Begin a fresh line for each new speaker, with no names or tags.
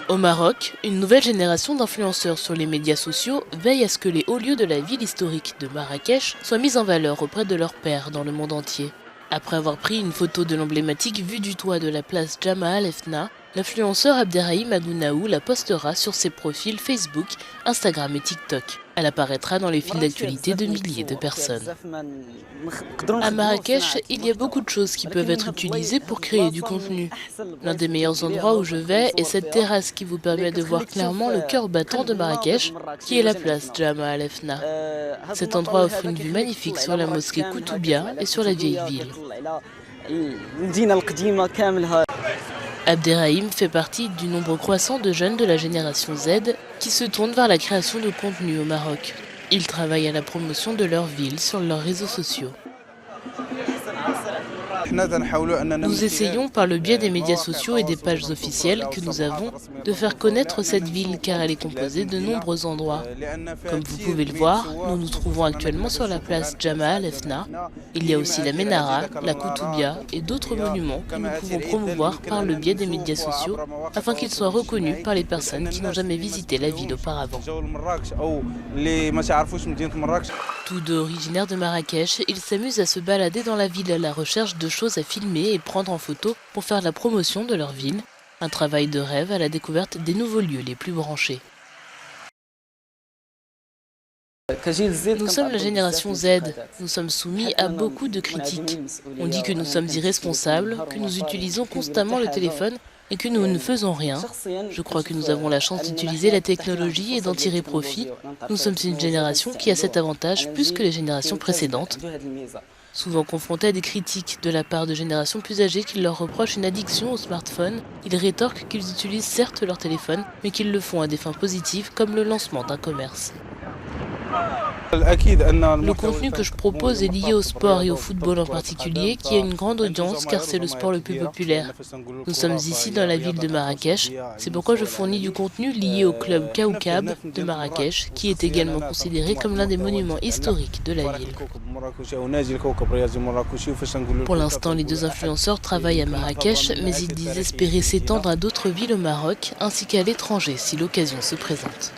Au Maroc, une nouvelle génération d'influenceurs sur les médias sociaux veille à ce que les hauts lieux de la ville historique de Marrakech soient mis en valeur auprès de leurs pairs dans le monde entier. Après avoir pris une photo de l'emblématique vue du toit de la place Jemaa el-Fna, l'influenceur Abderrahim Abounaou la postera sur ses profils Facebook, Instagram et TikTok. Elle apparaîtra dans les fils d'actualité de milliers de personnes. À Marrakech, il y a beaucoup de choses qui peuvent être utilisées pour créer du contenu. L'un des meilleurs endroits où je vais est cette terrasse qui vous permet de voir clairement le cœur battant de Marrakech, qui est la place Jemaa el-Fna. Cet endroit offre une vue magnifique sur la mosquée Koutoubia et sur la vieille ville. Abderrahim fait partie du nombre croissant de jeunes de la génération Z qui se tournent vers la création de contenu au Maroc. Ils travaillent à la promotion de leur ville sur leurs réseaux sociaux. Nous essayons par le biais des médias sociaux et des pages officielles que nous avons de faire connaître cette ville car elle est composée de nombreux endroits. Comme vous pouvez le voir, nous nous trouvons actuellement sur la place Jemaa el-Fna. Il y a aussi la Ménara, la Koutoubia et d'autres monuments que nous pouvons promouvoir par le biais des médias sociaux afin qu'ils soient reconnus par les personnes qui n'ont jamais visité la ville auparavant. Tous deux originaires de Marrakech, ils s'amusent à se balader dans la ville à la recherche de choses à filmer et prendre en photo pour faire la promotion de leur ville. Un travail de rêve à la découverte des nouveaux lieux les plus branchés. Nous sommes la génération Z, nous sommes soumis à beaucoup de critiques. On dit que nous sommes irresponsables, que nous utilisons constamment le téléphone et que nous ne faisons rien. Je crois que nous avons la chance d'utiliser la technologie et d'en tirer profit. Nous sommes une génération qui a cet avantage plus que les générations précédentes. Souvent confrontés à des critiques de la part de générations plus âgées qui leur reprochent une addiction au smartphone, ils rétorquent qu'ils utilisent certes leur téléphone, mais qu'ils le font à des fins positives comme le lancement d'un commerce. Le contenu que je propose est lié au sport et au football en particulier, qui a une grande audience car c'est le sport le plus populaire. Nous sommes ici dans la ville de Marrakech, c'est pourquoi je fournis du contenu lié au club Kaoukab de Marrakech, qui est également considéré comme l'un des monuments historiques de la ville. Pour l'instant, les deux influenceurs travaillent à Marrakech, mais ils disent espérer s'étendre à d'autres villes au Maroc, ainsi qu'à l'étranger si l'occasion se présente.